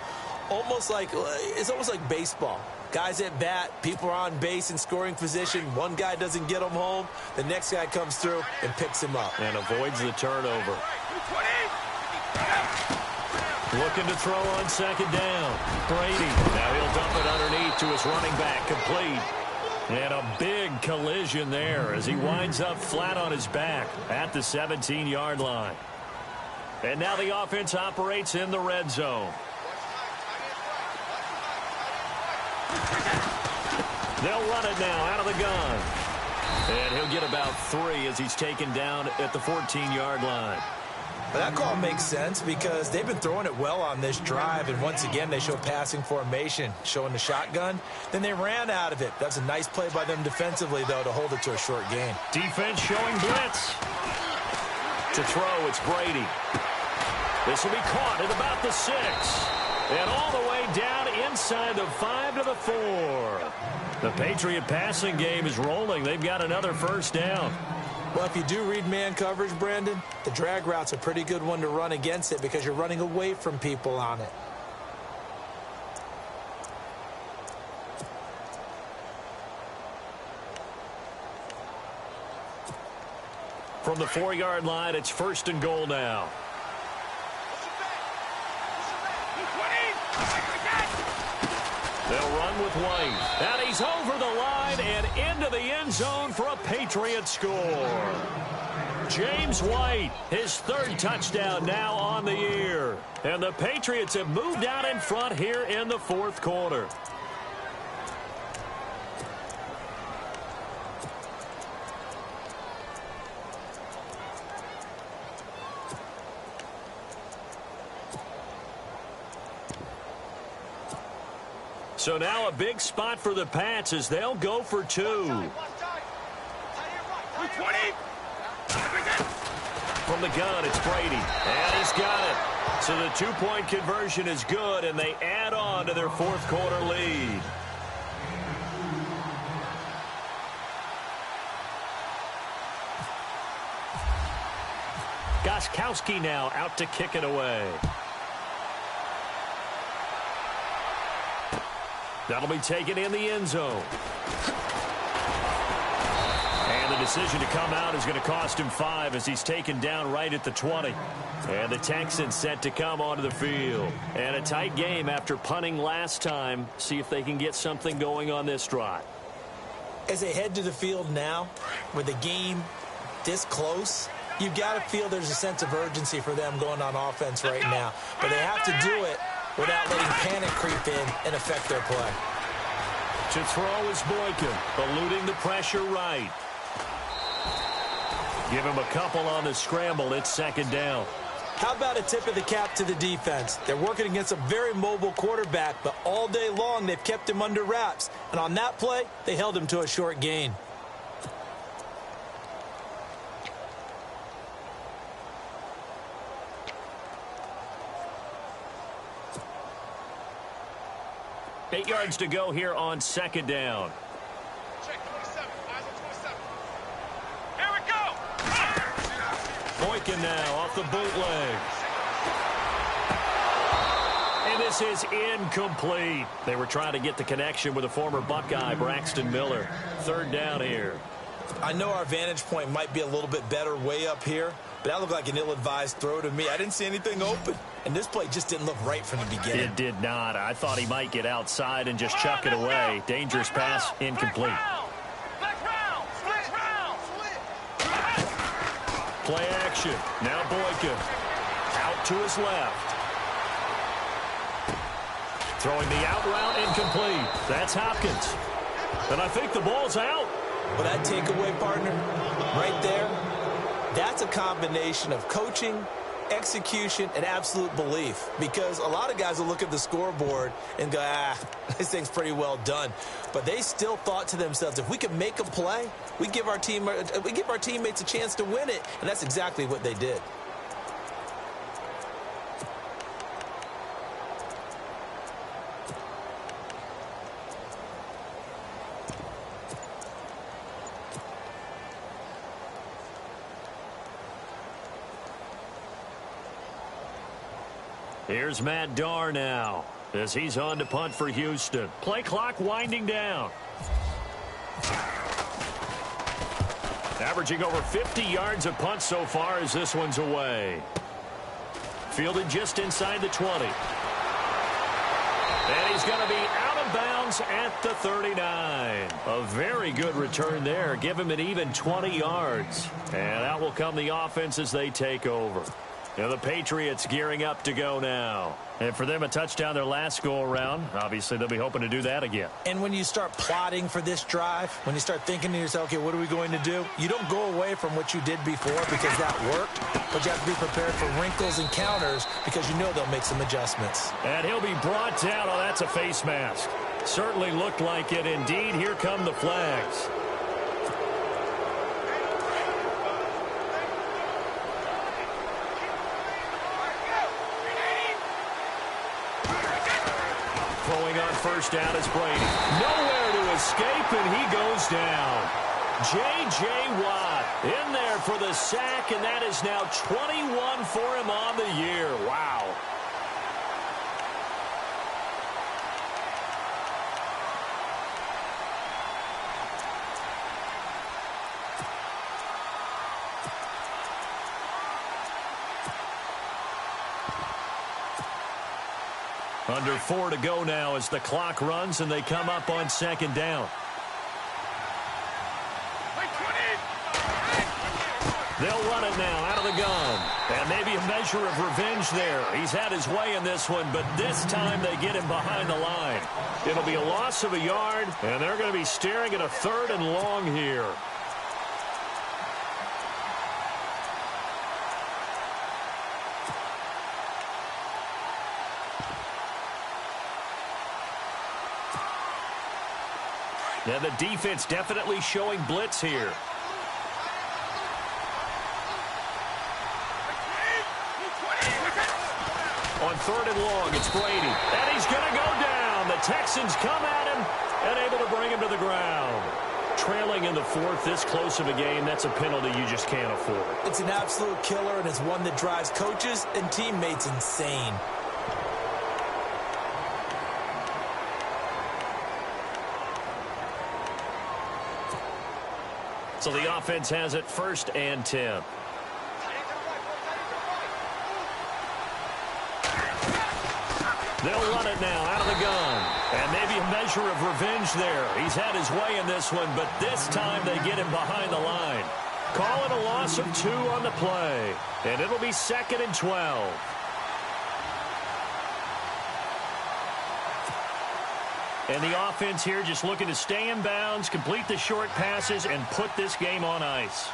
It's almost like baseball. Guys at bat, people are on base in scoring position. One guy doesn't get him home. The next guy comes through and picks him up. And avoids the turnover. Looking to throw on 2nd down. Brady. Now he'll dump it underneath to his running back. Complete. And a big collision there as he winds up flat on his back at the 17-yard line. And now the offense operates in the red zone. They'll run it now out of the gun. And he'll get about 3 as he's taken down at the 14-yard line. But that call makes sense because they've been throwing it well on this drive, and once again they show passing formation, showing the shotgun. Then they ran out of it. That's a nice play by them defensively, though, to hold it to a short gain. Defense showing blitz. To throw, it's Brady. This will be caught at about the 6. And all the way down inside the 5 to the 4. The Patriot passing game is rolling. They've got another first down. Well, if you do read man coverage, Brandon, the drag route's a pretty good one to run against it because you're running away from people on it. From the 4-yard line, it's 1st and goal now. They'll run with White. And he's over the line and into the end zone for a Patriot score. James White, his 3rd touchdown now on the year. And the Patriots have moved out in front here in the 4th quarter. So now a big spot for the Pats as they'll go for 2. From the gun, it's Brady. And he's got it. So the 2-point conversion is good, and they add on to their 4th quarter lead. Gostkowski now out to kick it away. That'll be taken in the end zone. And the decision to come out is going to cost him 5 as he's taken down right at the 20. And the Texans set to come onto the field. And a tight game after punting last time. See if they can get something going on this drive. As they head to the field now, with the game this close, you've got to feel there's a sense of urgency for them going on offense right now. But they have to do it without letting panic creep in and affect their play. To throw is Boykin, eluding the pressure right. Give him a couple on the scramble. It's 2nd down. How about a tip of the cap to the defense? They're working against a very mobile quarterback, but all day long they've kept him under wraps. And on that play, they held him to a short gain. Eight yards to go here on 2nd down. Check 27. Eyes on 27. Here we go. Boykin now off the bootleg. And this is incomplete. They were trying to get the connection with a former Buckeye, Braxton Miller. 3rd down here. I know our vantage point might be a little bit better way up here, but that looked like an ill-advised throw to me. I didn't see anything open, and this play just didn't look right from the beginning. It did not. I thought he might get outside and just chuck it away. Dangerous pass, incomplete. Play action. Now Boykin. Out to his left. Throwing the out route, incomplete. That's Hopkins. And I think the ball's out. Well, that takeaway, partner, right there, that's a combination of coaching, execution, and absolute belief. Because a lot of guys will look at the scoreboard and go, this thing's pretty well done. But they still thought to themselves, if we can make a play, we give our teammates a chance to win it. And that's exactly what they did. Here's Matt Darr now as he's on to punt for Houston. Play clock winding down. Averaging over 50 yards a punt so far as this one's away. Fielded just inside the 20. And he's going to be out of bounds at the 39. A very good return there. Give him an even 20 yards. And out will come the offense as they take over. And the Patriots gearing up to go now. And for them, a touchdown their last go-around. Obviously, they'll be hoping to do that again. And when you start plotting for this drive, when you start thinking to yourself, okay, what are we going to do? You don't go away from what you did before because that worked, but you have to be prepared for wrinkles and counters because you know they'll make some adjustments. And he'll be brought down. Oh, that's a face mask. Certainly looked like it. Indeed, here come the flags. Throwing on first down is Brady. Nowhere to escape, and he goes down. J.J. Watt in there for the sack, and that is now 21 for him on the year. Wow. Under 4 to go now as the clock runs and they come up on second down. They'll run it now out of the gun. And maybe a measure of revenge there. He's had his way in this one, but this time they get him behind the line. It'll be a loss of a yard, and they're going to be staring at a 3rd and long here. Now the defense definitely showing blitz here. On 3rd and long, it's Brady. And he's going to go down. The Texans come at him and able to bring him to the ground. Trailing in the 4th, this close of a game, that's a penalty you just can't afford. It's an absolute killer, and it's one that drives coaches and teammates insane. So the offense has it 1st and 10. They'll run it now out of the gun. And maybe a measure of revenge there. He's had his way in this one, but this time they get him behind the line. Call it a loss of 2 on the play. And it'll be 2nd and 12. And the offense here just looking to stay in bounds, complete the short passes, and put this game on ice.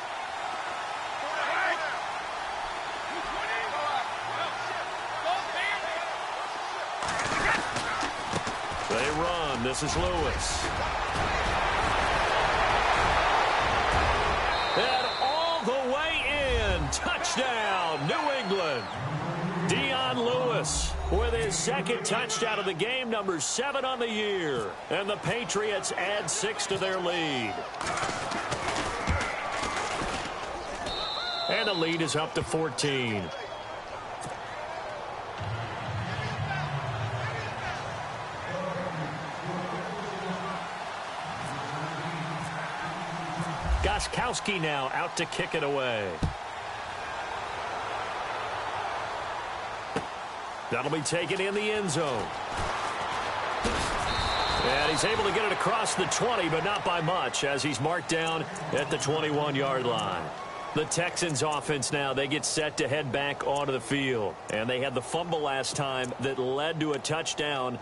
They run. This is Lewis. And all the way in. Touchdown, New England. Lewis with his 2nd touchdown of the game, number 7 on the year. And the Patriots add 6 to their lead. And the lead is up to 14. Gostkowski now out to kick it away. That'll be taken in the end zone. And he's able to get it across the 20, but not by much, as he's marked down at the 21-yard line. The Texans offense now, they get set to head back onto the field. And they had the fumble last time that led to a touchdown.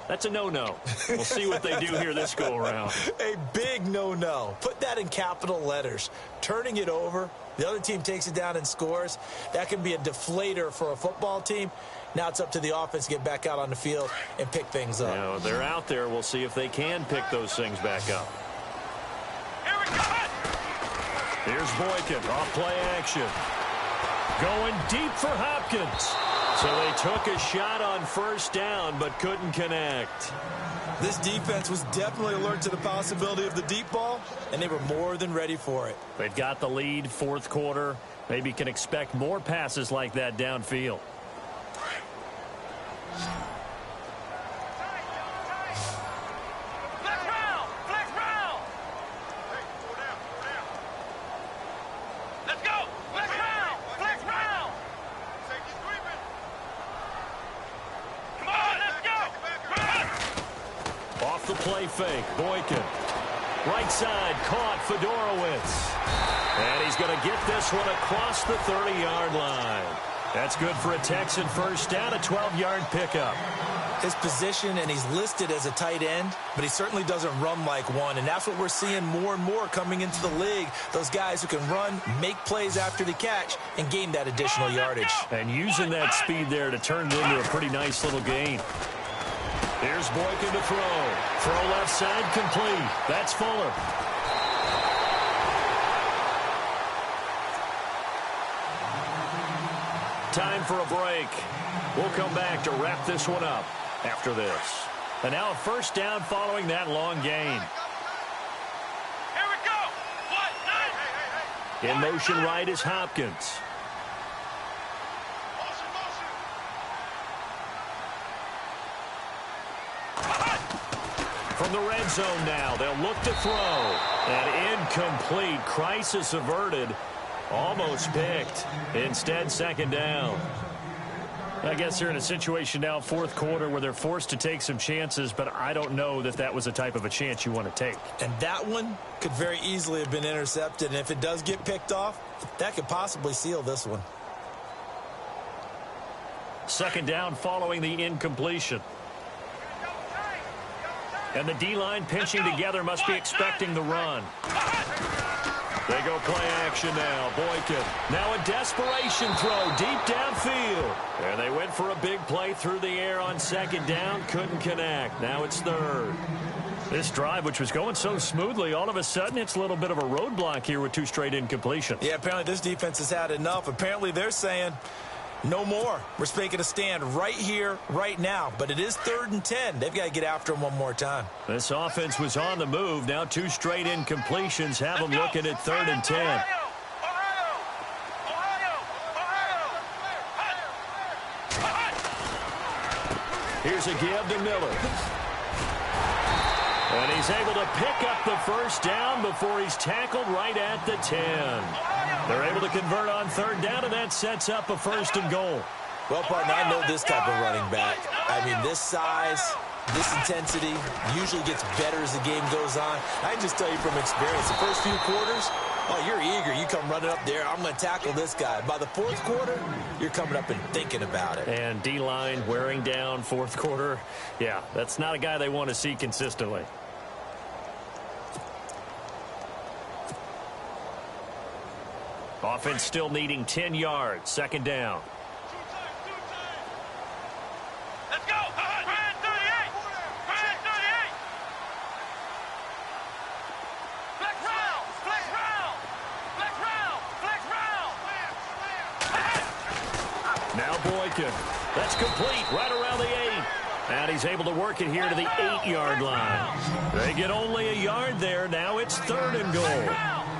That's a no-no. We'll see what they do here this go-around. A big no-no. Put that in capital letters. Turning it over, the other team takes it down and scores. That can be a deflator for a football team. Now it's up to the offense to get back out on the field and pick things up. Yeah, they're out there. We'll see if they can pick those things back up. Here we go. Here's Boykin off play action. Going deep for Hopkins. So they took a shot on 1st down but couldn't connect. This defense was definitely alert to the possibility of the deep ball, and they were more than ready for it. They've got the lead, 4th quarter. Maybe can expect more passes like that downfield. Flex round. Flex round. Let's go. Flex round. Flex round. Come on, let's go. Run. Off the play fake, Boykin. Right side, caught Fedorowicz. And he's going to get this one across the 30-yard line. That's good for a Texan first down, a 12-yard pickup. His position, and he's listed as a tight end, but he certainly doesn't run like one, and that's what we're seeing more and more coming into the league. Those guys who can run, make plays after the catch, and gain that additional yardage. And using that speed there to turn it into a pretty nice little gain. Here's Boykin to throw. Throw left side, complete. That's Fuller. Time for a break. We'll come back to wrap this one up after this. And now a first down following that long gain. Here we go. In motion right is Hopkins. From the red zone now, they'll look to throw. And incomplete. Crisis averted. Almost picked. Instead, second down. I guess they're in a situation now, fourth quarter, where they're forced to take some chances, but I don't know that that was the type of a chance you want to take. And that one could very easily have been intercepted, and if it does get picked off, that could possibly seal this one. Second down following the incompletion. And the D-line pinching together must be expecting the run. They go play action now. Boykin. Now a desperation throw deep downfield. And they went for a big play through the air on second down. Couldn't connect. Now it's third. This drive, which was going so smoothly, all of a sudden it's a little bit of a roadblock here with two straight incompletions. Yeah, apparently this defense has had enough. Apparently they're saying no more. We're making a stand right here, right now. But it is 3rd and 10. They've got to get after them one more time. This offense was on the move. Now two straight incompletions have them looking at 3rd and 10. Here's a give to Miller. And he's able to pick up the first down before he's tackled right at the 10. They're able to convert on 3rd down, and that sets up a 1st and goal. Well, partner, I know this type of running back. I mean, this size, this intensity usually gets better as the game goes on. I can just tell you from experience, the first few quarters, oh, you're eager. You come running up there, I'm going to tackle this guy. By the 4th quarter, you're coming up and thinking about it. And D-line wearing down 4th quarter. Yeah, that's not a guy they want to see consistently. Offense still needing 10 yards. 2nd down. Let's go. 38. Flex round. Now Boykin. That's complete right around the 8. And he's able to work it here to the 8-yard line. They get only a yard there. Now it's 3rd and goal.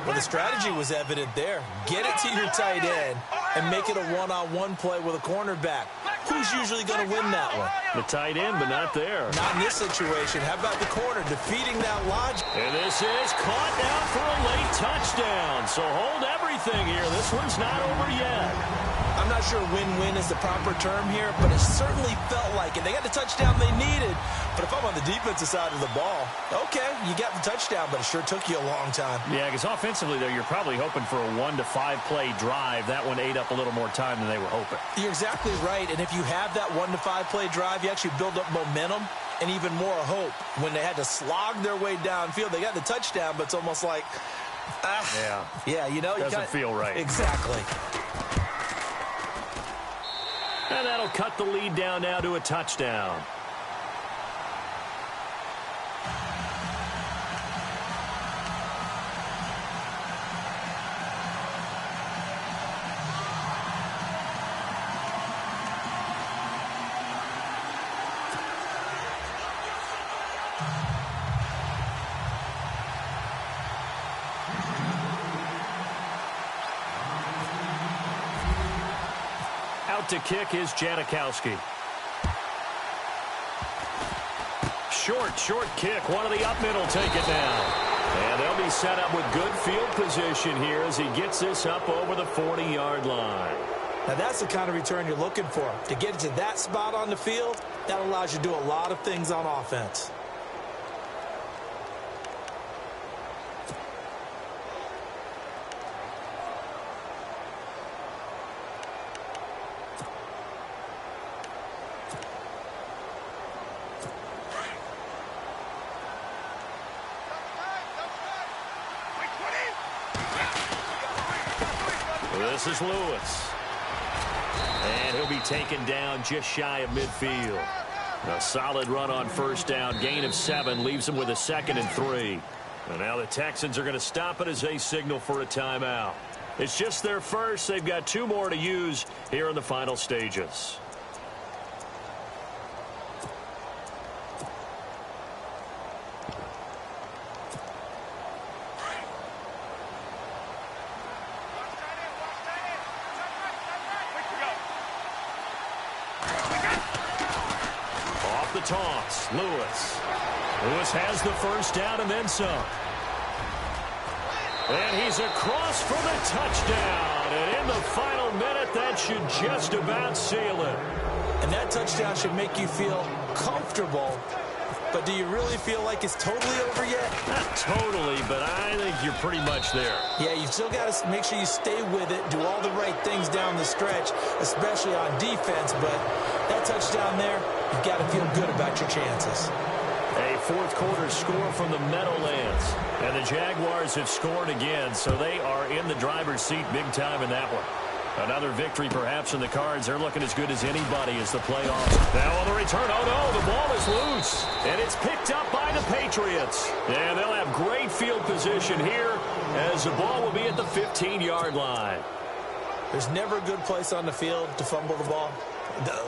Well, the strategy was evident there. Get it to your tight end and make it a one-on-one play with a cornerback. Who's usually going to win that one? The tight end, but not there. Not in this situation. How about the corner defeating that logic? And this is caught now for a late touchdown. So hold everything here. This one's not over yet. I'm not sure win-win is the proper term here, but it certainly felt like it. They got the touchdown they needed, but if I'm on the defensive side of the ball, okay, you got the touchdown, but it sure took you a long time. Yeah, because offensively, though, you're probably hoping for a 1 to 5 play drive. That one ate up a little more time than they were hoping. You're exactly right, and if you have that 1 to 5 play drive, you actually build up momentum and even more hope. When they had to slog their way downfield, they got the touchdown, but it's almost like, yeah, you know, doesn't feel right. Exactly. And that'll cut the lead down now to a touchdown. Out to kick is Janikowski. Short kick. One of the up middle take it down. And they'll be set up with good field position here as he gets this up over the 40-yard line. Now that's the kind of return you're looking for. To get to that spot on the field, that allows you to do a lot of things on offense. This is Lewis. And he'll be taken down just shy of midfield. A solid run on first down. Gain of 7 leaves them with a 2nd and 3. And now the Texans are going to stop it as they signal for a timeout. It's just their first. They've got 2 more to use here in the final stages. Off the toss, Lewis. Lewis has the first down and then some. And he's across for the touchdown. And in the final minute, that should just about seal it. And that touchdown should make you feel comfortable. But do you really feel like it's totally over yet? Not totally, but I think you're pretty much there. Yeah, you've still got to make sure you stay with it, do all the right things down the stretch, especially on defense. But that touchdown there, you've got to feel good about your chances. A fourth quarter score from the Meadowlands. And the Jaguars have scored again, so they are in the driver's seat big time in that one. Another victory perhaps in the cards. They're looking as good as anybody as the playoffs. Now on the return, oh no, the ball is loose. And it's picked up by the Patriots. And they'll have great field position here as the ball will be at the 15-yard line. There's never a good place on the field to fumble the ball.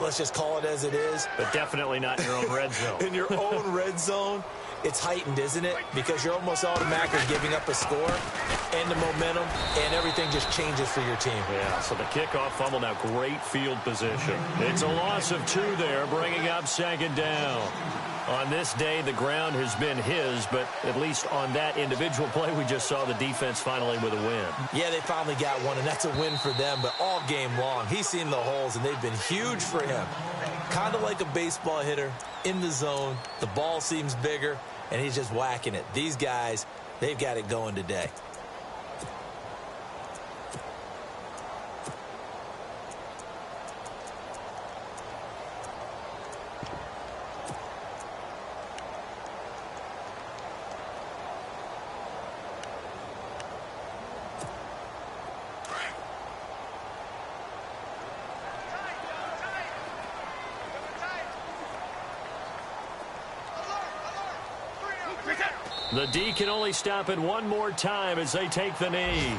Let's just call it as it is. But definitely not in your own red zone. In your own red zone, it's heightened, isn't it? Because you're almost automatically giving up a score and the momentum, and everything just changes for your team. Yeah, so the kickoff fumble, now great field position. It's a loss of 2 there, bringing up 2nd down. On this day, the ground has been his, but at least on that individual play, we just saw the defense finally with a win. Yeah, they finally got one, and that's a win for them, but all game long, he's seen the holes, and they've been huge for him. Kind of like a baseball hitter in the zone. The ball seems bigger, and he's just whacking it. These guys, they've got it going today. The D can only stop it one more time as they take the knee.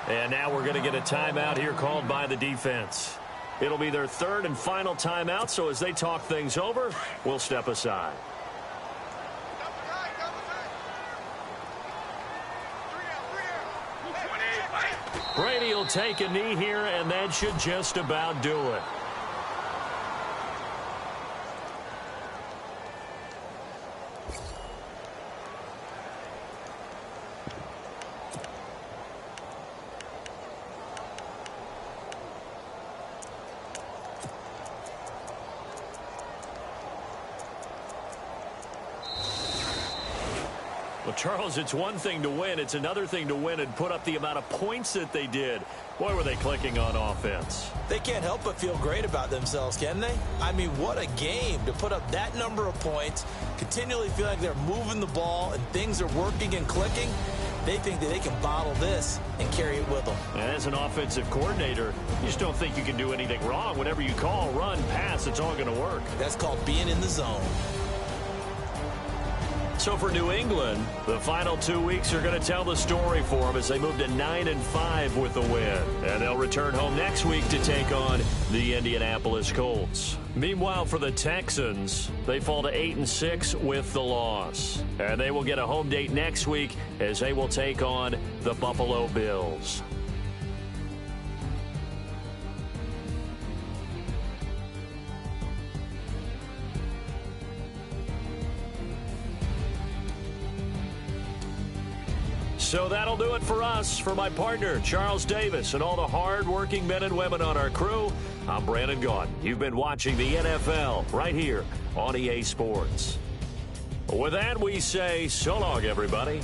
And now we're going to get a timeout here called by the defense. It'll be their 3rd and final timeout, so as they talk things over, we'll step aside. Brady will take a knee here, and that should just about do it. Well, Charles, it's one thing to win. It's another thing to win and put up the amount of points that they did. Boy, were they clicking on offense. They can't help but feel great about themselves, can they? I mean, what a game to put up that number of points, continually feel like they're moving the ball and things are working and clicking. They think that they can bottle this and carry it with them. And as an offensive coordinator, you just don't think you can do anything wrong. Whatever you call, run, pass, it's all going to work. That's called being in the zone. So for New England, the final 2 weeks are going to tell the story for them as they move to 9-5 with the win. And they'll return home next week to take on the Indianapolis Colts. Meanwhile, for the Texans, they fall to 8-6 with the loss. And they will get a home date next week as they will take on the Buffalo Bills. So that'll do it for us. For my partner, Charles Davis, and all the hard-working men and women on our crew, I'm Brandon Gaudin. You've been watching the NFL right here on EA Sports. With that, we say so long, everybody.